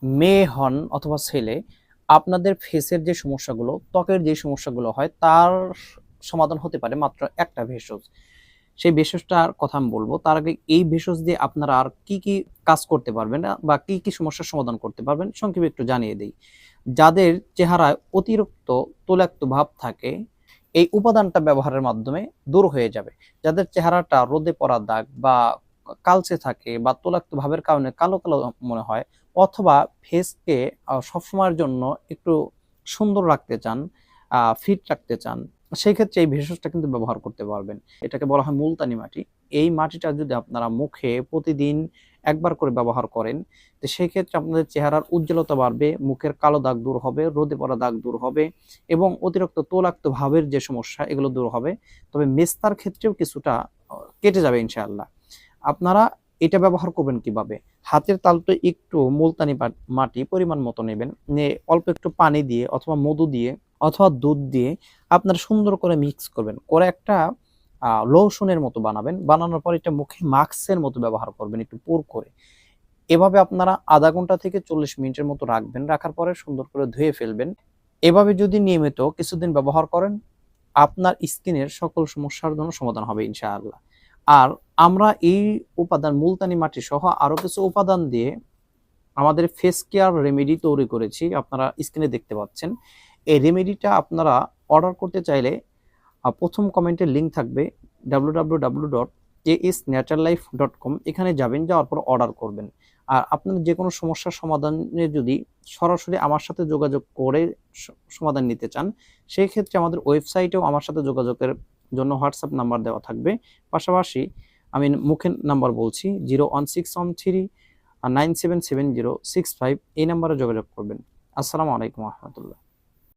মেয়ে হন অথবা ছেলে, আপনাদের ফেসের যে সমস্যাগুলো, ত্বকের যে সমস্যাগুলো হয় তার সমাধান হতে পারে মাত্র একটা ভেষজ। সেই ভেষজটার কথা আমি বলবো। তার আগে এই ভেষজ দিয়ে আপনারা আর কি, কি কাজ করতে পারবেন বা কি, কি সমস্যার সমাধান করতে পারবেন সংক্ষেপে একটু জানিয়ে দেই। যাদের চেহারায় অতিরিক্ত তৈলাক্ত ভাব থাকে, এই উপাদানটা ব্যবহারের মাধ্যমে দূর হয়ে যাবে। যাদের চেহারাটা রোদে পড়া দাগ বা কালচে থাকে বা তৈলাক্ত ভাবের কারণে কালো, কালো মনে হয় অথবা ফেসকে সবসময়ের জন্য একটু সুন্দর রাখতে চান, ফিট রাখতে চান, সেই ক্ষেত্রে এই ভেষজটা কিন্তু ব্যবহার করতে পারবেন। এটাকে বলা হয় মুলতানি মাটি। এই মাটিটা যদি আপনারা মুখে প্রতিদিন একবার করে ব্যবহার করেন, তো সেই ক্ষেত্রে আপনাদের চেহারার উজ্জ্বলতা বাড়বে, মুখের কালো দাগ দূর হবে, রোদে পড়া দাগ দূর হবে এবং অতিরিক্ত তৈলাক্ত ভাবের যে সমস্যা এগুলো দূর হবে। তবে মেস্তার ক্ষেত্রেও কিছুটা কেটে যাবে ইনশাআল্লাহ। আপনারা এটা ব্যবহার করবেন কিভাবে? হাতের তালুতে একটু মুলতানি মাটি পরিমাণ মতো নেবেন। নিয়ে অল্প একটু পানি দিয়ে অথবা মধু দিয়ে অথবা দুধ দিয়ে আপনারা সুন্দর করে মিক্স করবেন। করে একটা লোশনের মতো বানাবেন। বানানোর পর এটা মুখে মাস্কের মতো ব্যবহার করবেন একটু পুর করে। এভাবে আপনারা ০.৫ ঘন্টা থেকে ৪০ মিনিটের মতো রাখবেন। রাখার পরে সুন্দর করে ধুয়ে ফেলবেন। এভাবে যদি নিয়মিত কিছুদিন ব্যবহার করেন, আপনার স্কিনের সকল সমস্যার জন্য সমাধান হবে ইনশাআল্লাহ। আর আমরা এই উপাদান মুলতানি মাটি সহ আরো কিছু উপাদান দিয়ে আমাদের ফেস কেয়ার রেমেডি তৈরি করেছি। আপনারা স্ক্রিনে দেখতে পাচ্ছেন। এই রেমেডিটা আপনারা অর্ডার করতে চাইলে ১ম কমেন্টে লিংক থাকবে www.ksnaturelife.com, এখানে যাবেন, যাওয়ার পর অর্ডার করবেন। আর আপনার যেকোনো সমস্যার সমাধানে যদি সরাসরি আমার সাথে যোগাযোগ করে সমাধান নিতে চান, সেই ক্ষেত্রে আমাদের ওয়েবসাইটেও আমার সাথে যোগাযোগের জন্য হোয়াটসঅ্যাপ নাম্বার দেওয়া থাকবে। পাশাপাশি আমি মুখের নাম্বার বলছি 01613 977065, এই নাম্বারে যোগাযোগ করবেন। আসসালামু আলাইকুম ওয়া রাহমাতুল্লাহ।